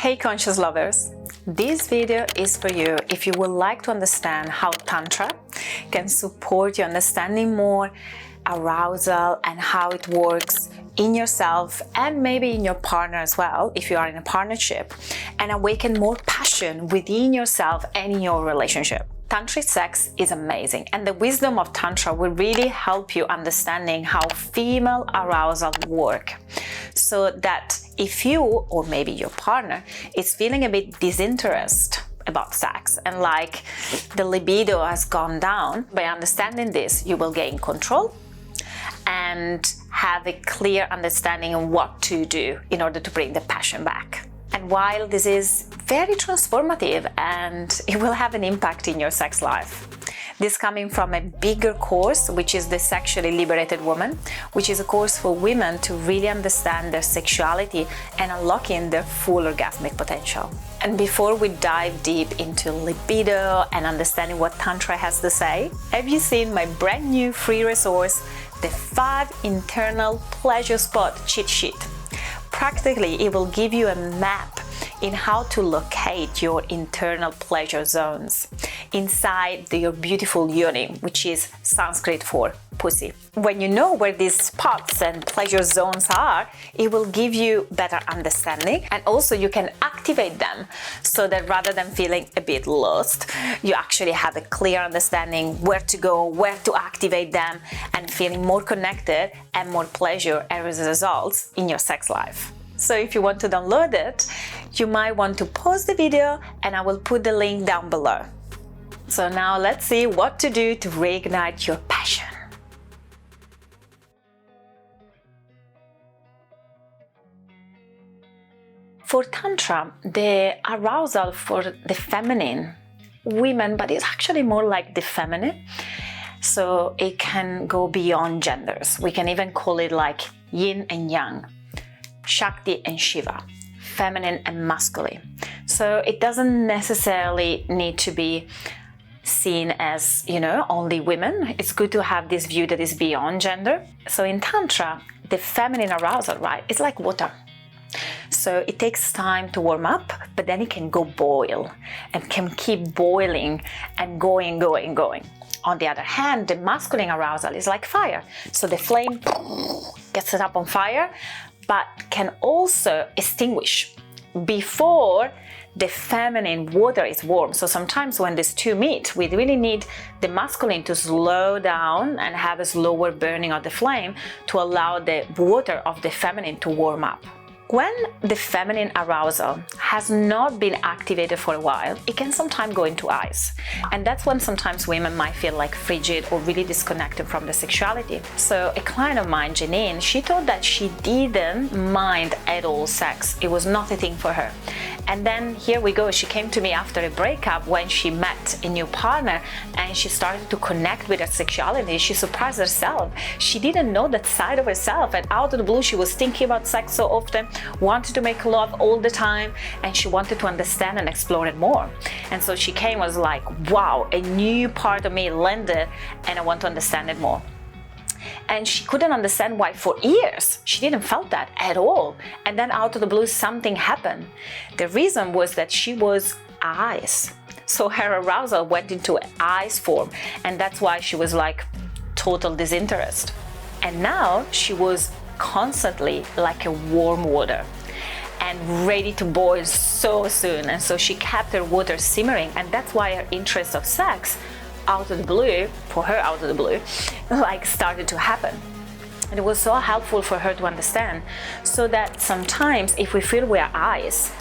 Hey conscious lovers, this video is for you if you would like to understand how Tantra can support you understanding more arousal and how it works in yourself and maybe in your partner as well if you are in a partnership, and awaken more passion within yourself and in your relationship. Tantra Sex is amazing, and the wisdom of Tantra will really help you understanding how female arousal work, so that if you or maybe your partner is feeling a bit disinterested about sex and like the libido has gone down, by understanding this you will gain control and have a clear understanding of what to do in order to bring the passion back. And while this is very transformative and it will have an impact in your sex life, this coming from a bigger course, which is the Sexually Liberated Woman, which is a course for women to really understand their sexuality and unlocking their full orgasmic potential. And before we dive deep into libido and understanding what Tantra has to say, have you seen my brand new free resource, the 5 Internal Pleasure Spot Cheat Sheet? Practically, it will give you a map in how to locate your internal pleasure zones inside your beautiful yoni, which is Sanskrit for pussy. When you know where these spots and pleasure zones are, it will give you better understanding, and also you can activate them so that rather than feeling a bit lost, you actually have a clear understanding where to go, where to activate them, and feeling more connected and more pleasure as a result in your sex life. So if you want to download it, you might want to pause the video and I will put the link down below. So now let's see what to do to reignite your passion. For Tantra, the arousal for the feminine, women, but it's actually more like the feminine. So it can go beyond genders. We can even call it like Yin and Yang, Shakti and Shiva, feminine and masculine. So it doesn't necessarily need to be seen as, only women. It's good to have this view that is beyond gender. So in Tantra, the feminine arousal, right, it's like water. So it takes time to warm up, but then it can go boil and can keep boiling and going. On the other hand, the masculine arousal is like fire. So the flame gets set up on fire, but can also extinguish before the feminine water is warm. So sometimes when these two meet, we really need the masculine to slow down and have a slower burning of the flame to allow the water of the feminine to warm up. When the feminine arousal has not been activated for a while, it can sometimes go into ice. And that's when sometimes women might feel like frigid or really disconnected from the sexuality. So a client of mine, Janine, she told that she didn't mind at all sex. It was not a thing for her. And then here we go, she came to me after a breakup when she met a new partner and she started to connect with her sexuality. She surprised herself. She didn't know that side of herself, and out of the blue she was thinking about sex so often, wanted to make love all the time, and she wanted to understand and explore it more. And so she came, was like, wow, a new part of me landed and I want to understand it more. And she couldn't understand why for years she didn't felt that at all. And then out of the blue something happened. The reason was that she was ice. So her arousal went into ice form, and that's why she was like total disinterest. And now she was constantly like a warm water and ready to boil so soon. And so she kept her water simmering, and that's why her interest of sex out of the blue, for her out of the blue, like started to happen. And it was so helpful for her to understand, so that sometimes if we feel we are ice,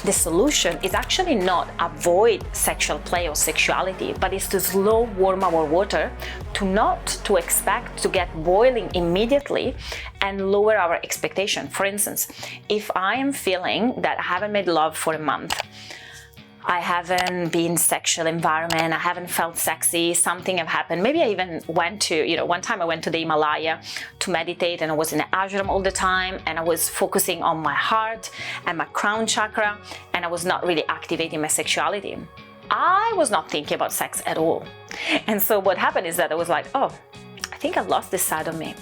the solution is actually not avoid sexual play or sexuality, but is to slow warm our water, to not to expect to get boiling immediately and lower our expectation. For instance, if I am feeling that I haven't made love for a month, I haven't been in sexual environment, I haven't felt sexy, something have happened. Maybe I even went to, one time I went to the Himalaya to meditate, and I was in the ashram all the time, and I was focusing on my heart and my crown chakra, and I was not really activating my sexuality. I was not thinking about sex at all. And so what happened is that I was like, oh, I think I lost this side of me.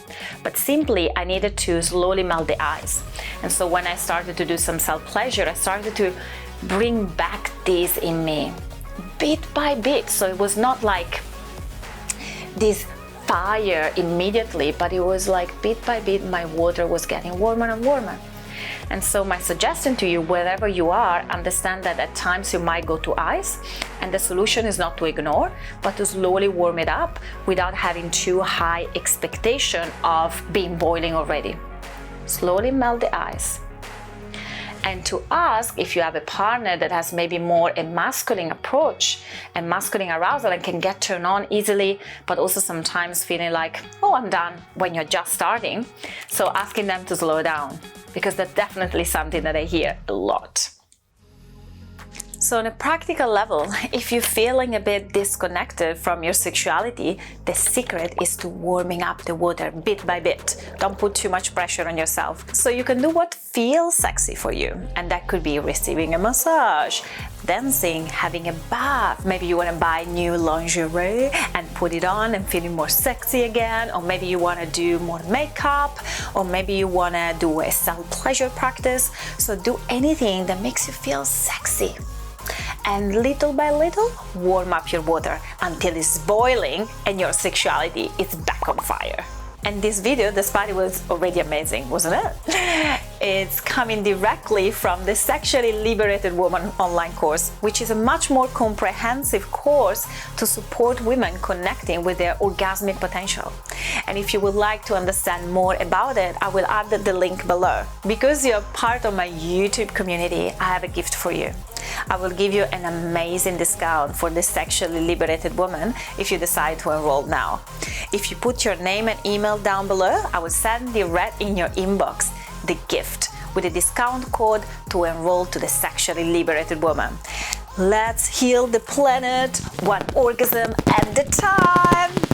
But simply, I needed to slowly melt the ice. And so when I started to do some self-pleasure, I started to bring back this in me, bit by bit. So it was not like this fire immediately, but it was like bit by bit my water was getting warmer and warmer. And so my suggestion to you, wherever you are, understand that at times you might go to ice, and the solution is not to ignore, but to slowly warm it up without having too high expectation of being boiling already. Slowly melt the ice. And to ask if you have a partner that has maybe more a masculine approach and masculine arousal and can get turned on easily, but also sometimes feeling like, oh, I'm done when you're just starting. So asking them to slow down, because that's definitely something that I hear a lot. So on a practical level, if you're feeling a bit disconnected from your sexuality, the secret is to warming up the water bit by bit. Don't put too much pressure on yourself. So you can do what feels sexy for you. And that could be receiving a massage, dancing, having a bath. Maybe you want to buy new lingerie and put it on and feeling more sexy again. Or maybe you want to do more makeup. Or maybe you want to do a self-pleasure practice. So do anything that makes you feel sexy. And little by little, warm up your water until it's boiling and your sexuality is back on fire. And this video, the spotty was already amazing, wasn't it? It's coming directly from the Sexually Liberated Woman online course, which is a much more comprehensive course to support women connecting with their orgasmic potential. And if you would like to understand more about it, I will add the link below. Because you're part of my YouTube community, I have a gift for you. I will give you an amazing discount for the Sexually Liberated Woman if you decide to enroll now. If you put your name and email down below, I will send direct in your inbox the gift with a discount code to enroll to the Sexually Liberated Woman. Let's heal the planet one orgasm at a time!